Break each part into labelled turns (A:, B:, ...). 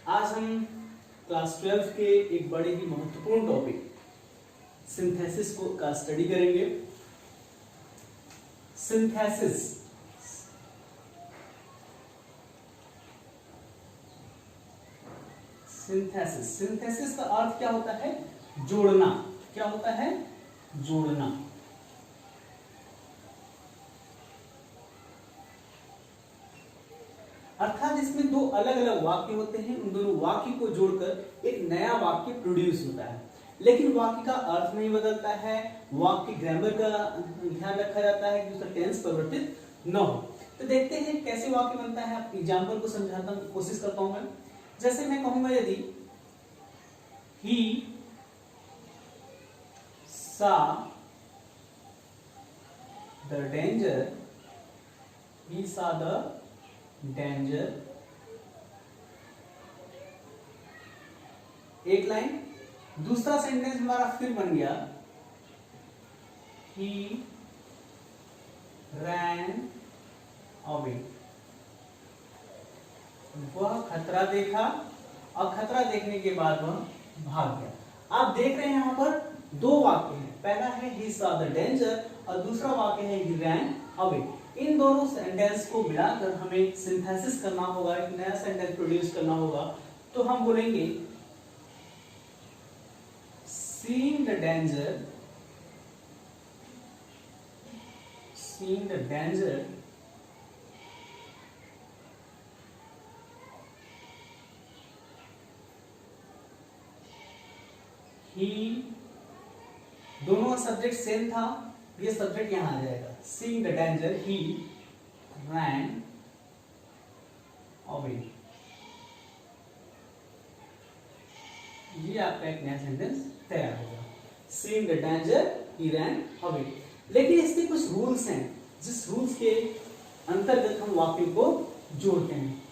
A: आज हम क्लास 12 के एक बड़े ही महत्वपूर्ण टॉपिक सिंथेसिस को का स्टडी करेंगे। सिंथेसिस सिंथेसिस सिंथेसिस का अर्थ क्या होता है? जोड़ना। क्या होता है? जोड़ना। अर्थात इसमें दो अलग अलग वाक्य होते हैं, उन दोनों वाक्य को जोड़कर एक नया वाक्य प्रोड्यूस होता है, लेकिन वाक्य का अर्थ नहीं बदलता है। वाक्य ग्रामर का ध्यान रखा जाता है कि उसका टेंस परिवर्तित न हो। तो देखते हैं कैसे वाक्य बनता है। एग्जाम्पल को समझाता हूं, कोशिश करता हूं मैं। जैसे मैं कहूंगा यदि ही saw the danger, he saw the danger, एक लाइन। दूसरा सेंटेंस हमारा फिर बन गया he ran away, वह खतरा देखा और खतरा देखने के बाद वह भाग गया। आप देख रहे हैं यहां पर दो वाक्य हैं, पहला है he saw the danger और दूसरा वाक्य है he ran away। इन दोनों सेंटेंस को मिलाकर हमें सिंथेसिस करना होगा, एक नया सेंटेंस प्रोड्यूस करना होगा। तो हम बोलेंगे seeing the danger, seeing the danger he, दोनों का सब्जेक्ट सेम था, ये सब्जेक्ट यहां आ जाएगा। seeing the danger he ran away, ये आपका एक नया सेंटेंस तैयार होगा। seeing the danger he ran away। लेकिन इसके कुछ रूल्स हैं, जिस रूल्स के अंतर्गत हम वाक्य को जोड़ते हैं।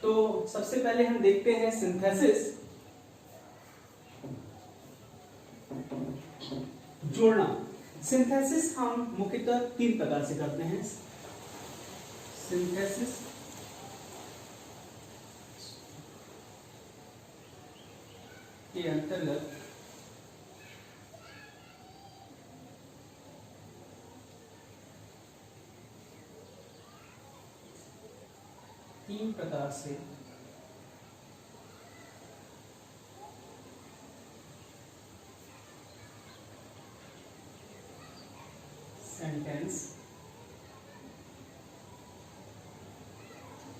A: तो सबसे पहले हम देखते हैं सिंथेसिस, जोड़ना। सिंथेसिस हम मुख्यतः तीन प्रकार से करते हैं। सिंथेसिस के अंतर्गत तीन प्रकार से सेंटेंस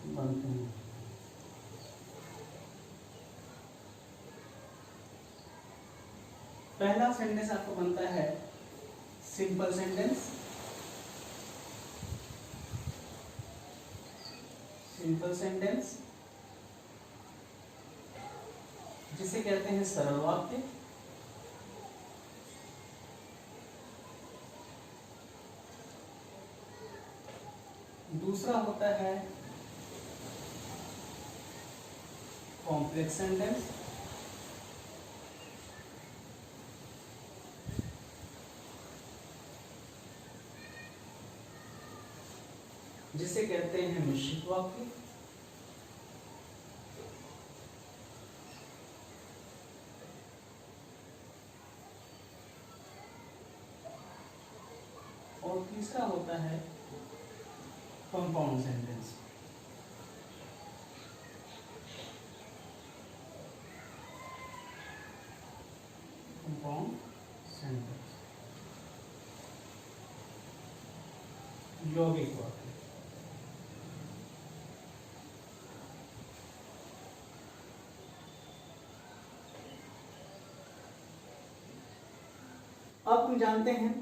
A: बनते हैं। पहला सेंटेंस आपको बनता है सिंपल सेंटेंस। सिंपल सेंटेंस जिसे कहते हैं सरल वाक्य। दूसरा होता है कॉम्प्लेक्स सेंटेंस, जिसे कहते हैं मिश्रित वाक्य। और तीसरा होता है कंपाउंड सेंटेंस। कंपाउंड सेंटेंस यौगिक वाक्य। अब हम जानते हैं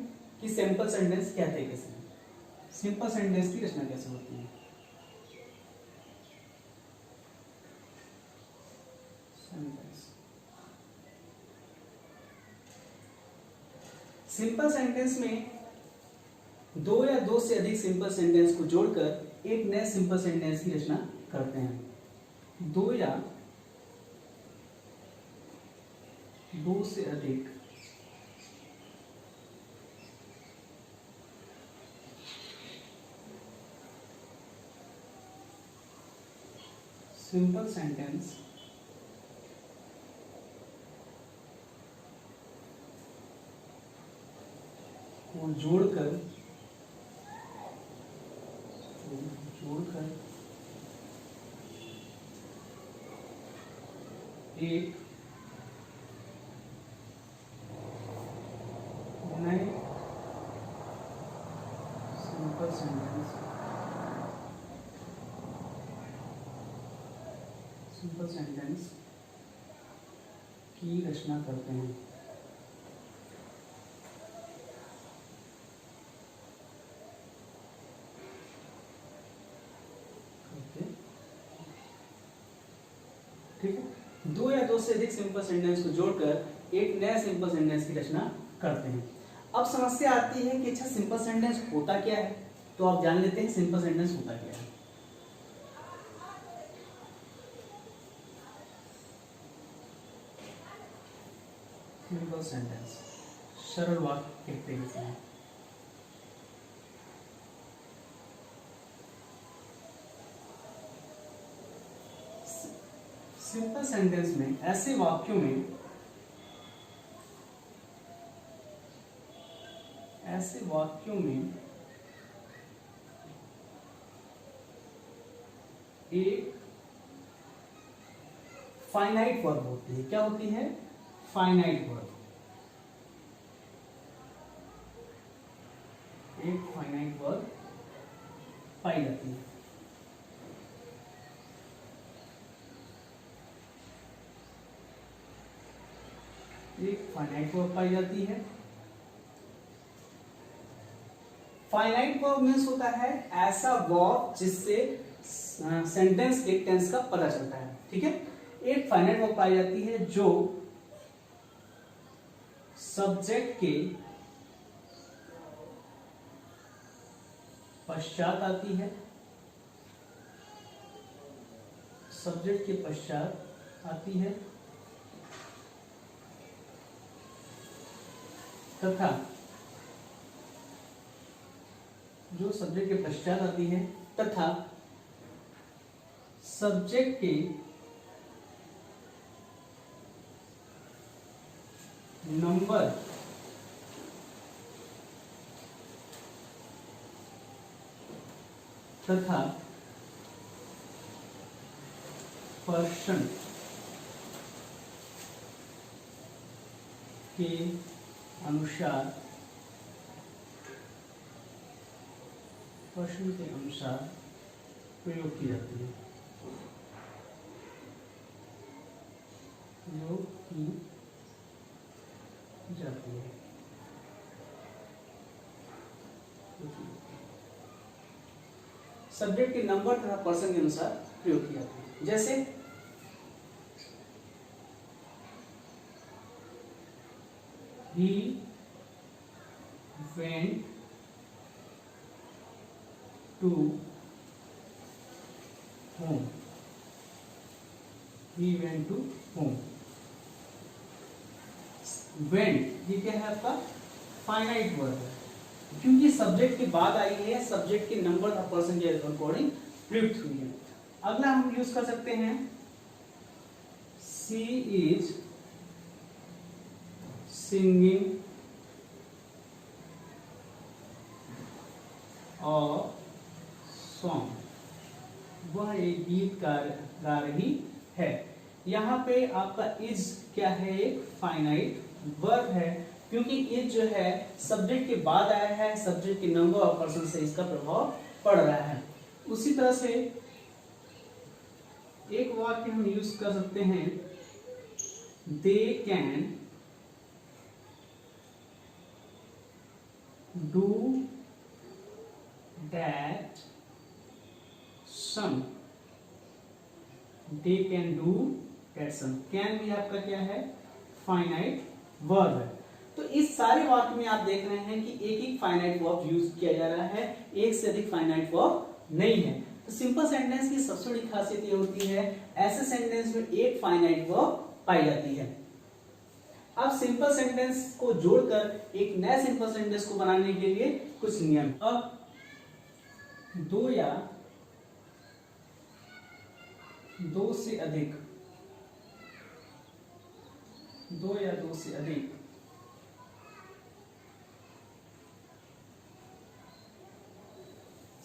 A: कि सिंपल सेंटेंस क्या तरीके से, सिंपल सेंटेंस की रचना कैसे होती है। सिंपल सेंटेंस में दो या दो से अधिक सिंपल सेंटेंस को जोड़कर एक नए सिंपल सेंटेंस की रचना करते हैं। दो या दो से अधिक सिंपल सेंटेंस को जोड़कर एक नए सिंपल सेंटेंस की रचना करते हैं। ठीक है, दो या दो से अधिक सिंपल सेंटेंस को जोड़कर एक नया सिंपल सेंटेंस की रचना करते हैं। अब समस्या आती है कि अच्छा सिंपल सेंटेंस होता क्या है, तो आप जान लेते हैं सिंपल सेंटेंस होता क्या है। सिंपल सेंटेंस सरल वाक्य कहते हैं इसे। सिंपल सेंटेंस में ऐसे वाक्यों में एक फाइनाइट वर्ब होती है। क्या होती है? Finite verb. एक फाइनाइट वर्ब पाई जाती है। एक फाइनाइट वर्ब पाई जाती है। फाइनाइट वर्ब मीन्स होता है ऐसा वर्ब जिससे सेंटेंस के टेंस का पता चलता है। ठीक है, एक फाइनाइट वर्ब पाई जाती है जो सब्जेक्ट के पश्चात आती है, सब्जेक्ट के पश्चात आती है तथा जो सब्जेक्ट के पश्चात आती है तथा सब्जेक्ट के नंबर तथा पर्सन के अनुसार प्रयोग की जाती है। प्रयोग की जाती है। सब्जेक्ट के नंबर तथा पर्सन के अनुसार प्रयोग की जाती है। जैसे he went to home. He went to home. Went ये क्या है आपका? फाइनाइट वर्ब है, क्योंकि सब्जेक्ट के बाद आई है, सब्जेक्ट के नंबर और पर्सन के अकॉर्डिंग प्रयुक्त हुई है। अगला हम यूज कर सकते हैं she is singing a song. वह एक गीत गा रही है। यहाँ पे आपका इज क्या है? एक फाइनाइट वर्ब है, क्योंकि इज जो है सब्जेक्ट के बाद आया है, सब्जेक्ट के नंबर और पर्सन से इसका प्रभाव पड़ रहा है। उसी तरह से एक वाक्य हम यूज कर सकते हैं they can do that sum. They can do that sum. Can भी आपका क्या है? फाइनाइट वर्ब है। तो इस सारे वाक्य में आप देख रहे हैं कि एक एक फाइनाइट वर्ब यूज किया जा रहा है, एक से अधिक फाइनाइट वर्ब नहीं है। तो सिंपल सेंटेंस की सबसे बड़ी खासियत ये होती है ऐसे सेंटेंस में एक फाइनाइट वर्ब पाई जाती है। अब सिंपल सेंटेंस को जोड़कर एक नया सिंपल सेंटेंस को बनाने के लिए कुछ नियम। अब दो या दो से अधिक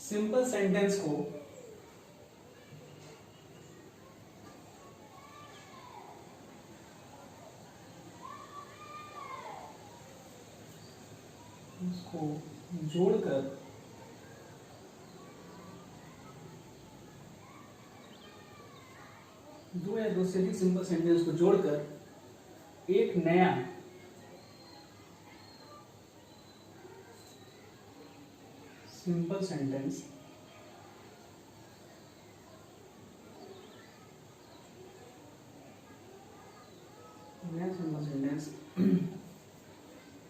A: सिंपल सेंटेंस को जोड़कर दो या दो से अधिक सिंपल सेंटेंस को जोड़कर एक नया सिंपल सेंटेंस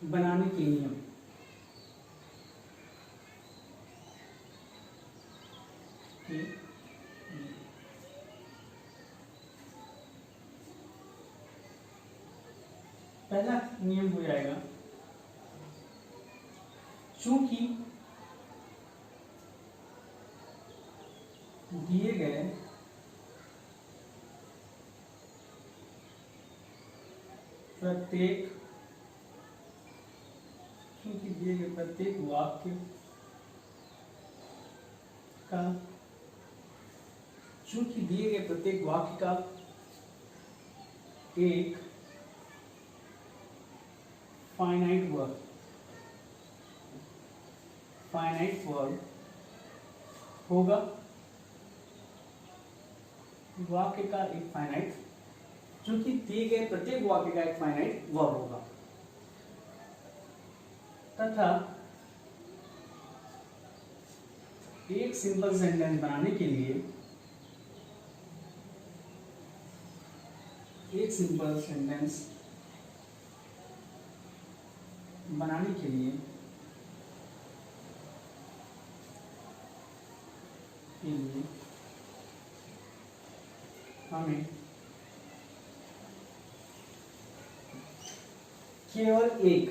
A: बनाने के नियम। पहला नियम हो जाएगा, चूंकि दिए गए प्रत्येक वाक्य का एक फाइनाइट वर्ब होगा, वाक्य का एक फाइनाइट, चूंकि दिए गए प्रत्येक वाक्य का एक फाइनाइट वर्ब होगा, तथा एक सिंपल सेंटेंस बनाने के लिए हमें केवल एक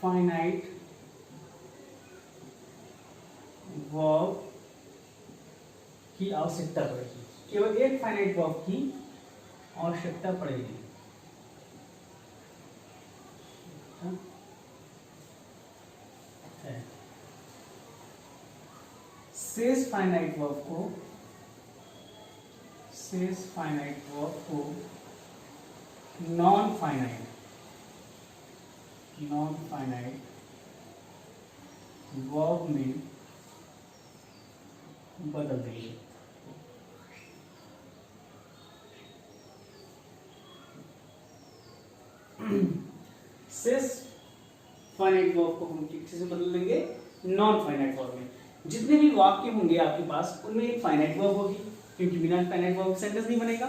A: फाइनाइट वर्ब की आवश्यकता पड़ेगी, केवल एक फाइनाइट वर्ब की आवश्यकता पड़ेगी। शेष फाइनाइट वर्ब को नॉन फाइनाइट वर्ब में बदल देंगे। शेष फाइनाइट वर्ब को हम किसी से बदल देंगे, नॉन फाइनाइट वर्ब में। जितने भी वाक्य होंगे आपके पास उनमें एक फाइनाइट वर्ब होगी, क्योंकि बिना फाइनाइट वर्ब सेंटेंस नहीं बनेगा।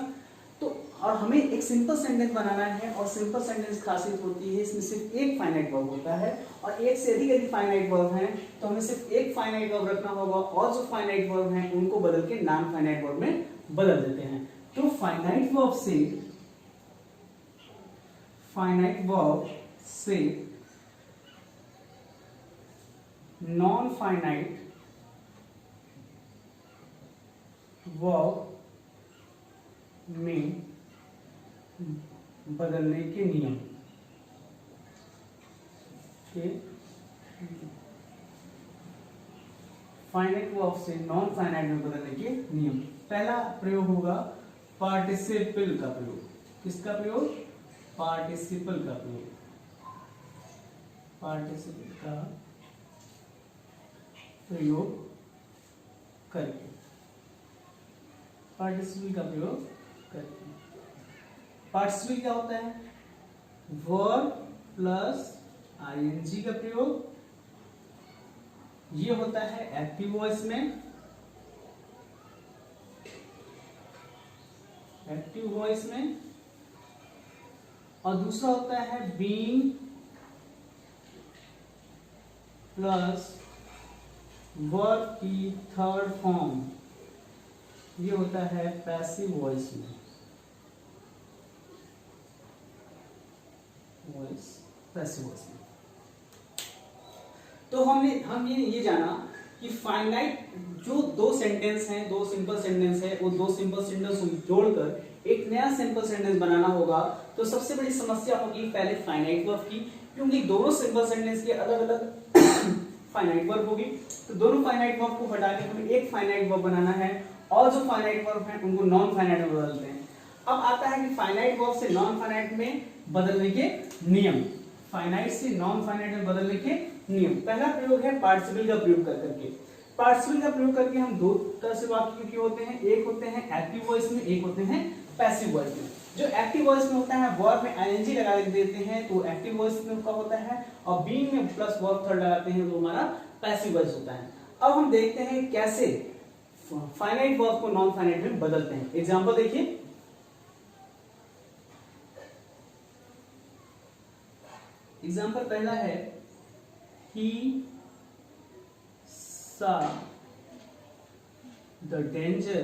A: तो और हमें एक सिंपल सेंटेंस बनाना है, और सिंपल सेंटेंस खासियत होती है इसमें सिर्फ एक फाइनाइट वर्ब होता है, और एक से अधिक फाइनाइट वर्ब हैं, तो हमें सिर्फ एक फाइनाइट वर्ब रखना होगा, और जो फाइनाइट वर्ब हैं उनको बदल के नॉन फाइनाइट वर्ब में बदल देते हैं। तो फाइनाइट वर्ब से नॉन फाइनाइट वर्ब में बदलने के नियम फाइनाइट वर्ब से नॉन फाइनाइट में बदलने के नियम। पहला प्रयोग होगा पार्टिसिपल का प्रयोग। किसका प्रयोग? पार्टिसिपल का प्रयोग। पार्टिसिपल का प्रयोग करके पार्टिसिपल क्या होता है? वर्ब प्लस आईएनजी का प्रयोग। ये होता है एक्टिव वॉइस में, और दूसरा होता है बीइंग प्लस वर्ब की थर्ड फॉर्म। ये होता है पैसिव वॉइस में। पैसिव वॉइस में। तो हमने ये जाना कि फाइनाइट जो दो सेंटेंस हैं, दो सिंपल सेंटेंस है, वो दो सिंपल सेंटेंस को जोड़कर एक नया सिंपल सेंटेंस बनाना होगा तो सबसे बड़ी समस्या होगी पहले फाइनाइट वर्ब की, क्योंकि दोनों सिंपल सेंटेंस की अलग अलग फाइनाइट वर्ब होगी। तो दोनों फाइनाइट वर्ब को हटा के हमें एक फाइनाइट वर्ब बनाना है और जो फाइनाइट वर्ब है उनको नॉन फाइनाइट में बदलते हैं। अब आता है कि फाइनाइट वर्ब से नॉन फाइनाइट में बदलने के नियम। फाइनाइट से नॉन फाइनाइट में बदलने के नियम, पहला प्रयोग है पार्टिसिपल का प्रयोग कर करके। पार्टिसिपल का प्रयोग करके हम दो तरह से वाक्य के होते हैं, एक होते हैं एक्टिव वॉइस में, एक होते हैं पैसिव वॉइस में। जो एक्टिव वॉइस में होता है वर्ब में आईएनजी लगा देते हैं तो एक्टिव वॉइस में का होता है, और बीइंग में प्लस वर्ब थर्ड लगाते हैं तो हमारा पैसिव वॉइस होता है। अब हम देखते हैं कैसे फाइनाइट वर्ब को नॉन फाइनाइट में बदलते हैं। एग्जांपल देखिए, एग्जांपल पहला है he saw the danger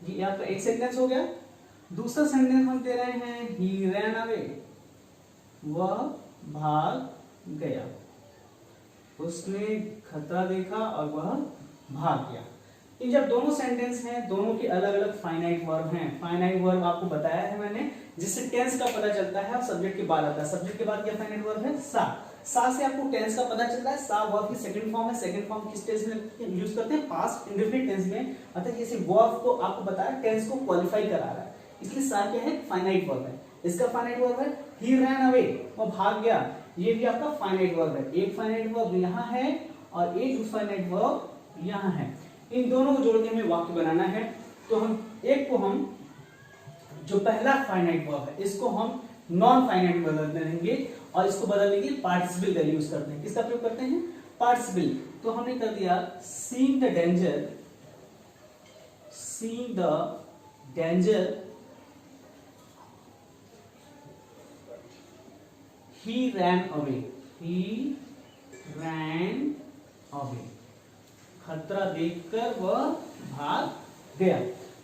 A: ये आपका एक सेंटेंस हो गया। दूसरा सेंटेंस हम दे रहे हैं he ran away, वह भाग गया, उसने खतरा देखा और वह भाग गया। इन जब दोनों सेंटेंस हैं, दोनों की अलग अलग फाइनाइट वर्ब हैं। फाइनाइट वर्ब आपको बताया है मैंने, जिससे टेंस का पता चलता है और सब्जेक्ट के बाद आता है। सब्जेक्ट के बाद क्या फाइनाइट वर्ब है? सा। सा से आपको टेंस का पता चलता है। सा वर्ब की सेकंड फॉर्म है। सेकंड फॉर्म किस टेंस में यूज करते हैं? पास्ट इंडेफिनिट टेंस में। अर्थात किसी वर्ब को आपको बताया टेंस को क्वालिफाई करा रहा है, इसलिए सा क्या है? फाइनाइट वर्ब है। इसका फाइनाइट वर्ब है ही रैन अवे, वो भाग गया। ये भी आपका फाइनाइट वर्ब है। एक फाइनाइट वर्ब यहाँ है और एक फाइनाइट वर्ब यहाँ है। इन दोनों को जोड़ के हमें वाक्य बनाना है। तो हम एक को हम जो पहला फाइनाइट वर्ब है इसको हम नॉन फाइनाइट में बदल देंगे और इसको बदलने के लिए पार्टिसिपल का यूज करते हैं। किसका प्रयोग करते हैं? पार्टिसिपल। तो हमने कर दिया seeing the danger, seeing the danger he ran away, he ran away, खतरा देखकर वह भाग गया।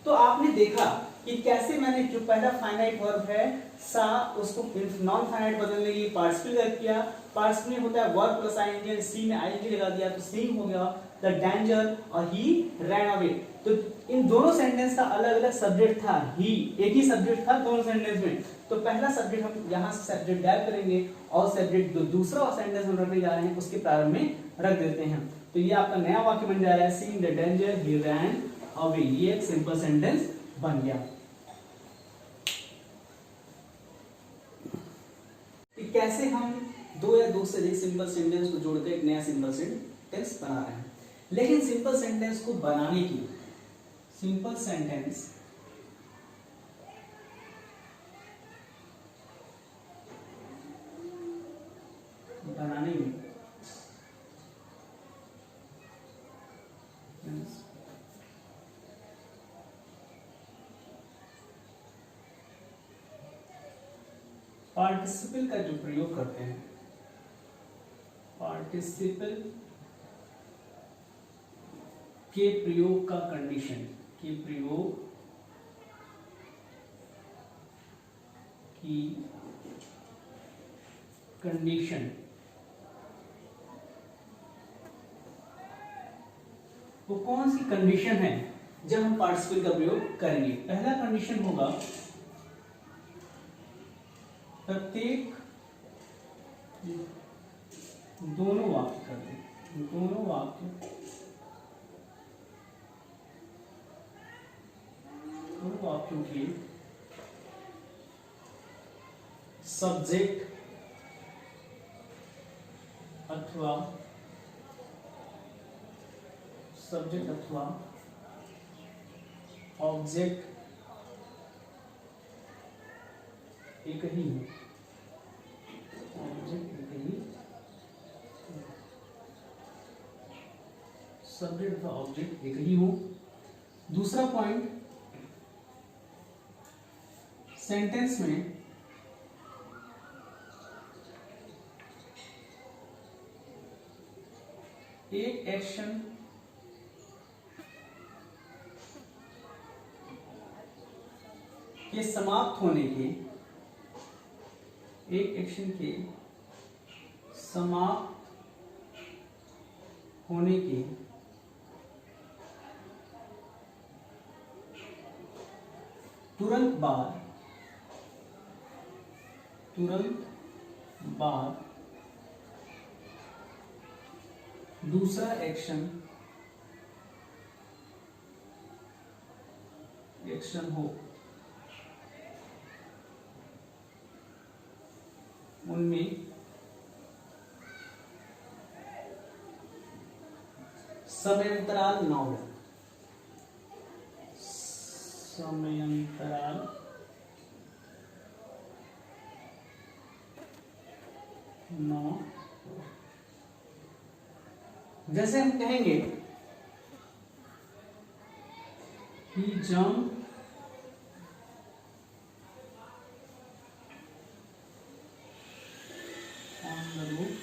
A: तो आपने देखा कि कैसे मैंने जो पहला फाइनाइट वर्ब है सा, उसको नॉन फाइनाइट बदलने के लिए पार्टिसिपल कर किया। पार्टिसिपल होता है वर्ब प्लस आईएनजी, सी में आईएनजी लगा दिया तो सीइंग हो गया द डेंजर और ही रैन अवे। तो इन दोनों सेंटेंस का अलग अलग सब्जेक्ट था, ही एक ही सब्जेक्ट था दोनों सेंटेंस में। तो पहला सब्जेक्ट हम यहाँ से सब्जेक्ट गैप करेंगे और सब्जेक्ट जो दूसरा सेंटेंस हम रखने जा रहे हैं उसके प्रारंभ में रख देते हैं। तो ये आपका नया वाक्य बन जा रहा है seeing the danger he ran away. ये एक सिंपल सेंटेंस बन गया। कि कैसे हम दो या दो से अधिक सिंपल सेंटेंस को जोड़कर एक नया सिंपल सेंटेंस बना रहे हैं। लेकिन सिंपल सेंटेंस को बनाने की, सिंपल सेंटेंस बनाने में पार्टिसिपल का जो प्रयोग करते हैं, पार्टिसिपल के प्रयोग का कंडीशन, के प्रयोग की कंडीशन, वो कौन सी कंडीशन है जब हम पार्टिसिपल का प्रयोग करेंगे? पहला कंडीशन होगा प्रत्येक दोनों वाक्य करते, दोनों वाक्यों के सब्जेक्ट अथवा ऑब्जेक्ट एक ही है, ऑब्जेक्ट एक ही, सब्जेक्ट अथवा ऑब्जेक्ट एक ही हो। दूसरा पॉइंट, सेंटेंस में एक एक्शन के समाप्त होने के, एक एक्शन के समाप्त होने के तुरंत बाद दूसरा एक्शन हो, उनमें समयांतराल ना हो, समयांतराल ना। जैसे हम कहेंगे he jumped on the roof,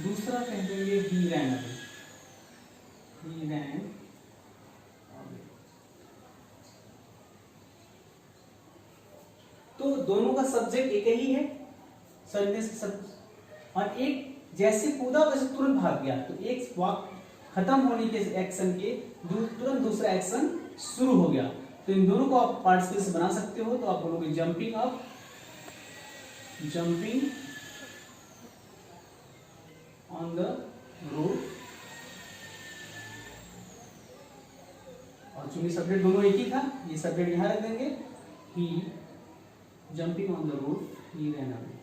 A: दूसरा कह देंगे he ran away, तो दोनों का सब्जेक्ट एक ही है, और एक जैसे कूदा वैसे तुरंत भाग गया, तो एक वाक्य खत्म होने के एक्शन के तुरंत दूसरा एक्शन शुरू हो गया। तो इन दोनों को आप पार्टिसिपल्स बना सकते हो। तो आप बोलोगे jumping up, jumping on the road, और चूंकि सब्जेक्ट दोनों एक ही था, ये सब्जेक्ट यहां रख देंगे, he jumping on the road, he ran away.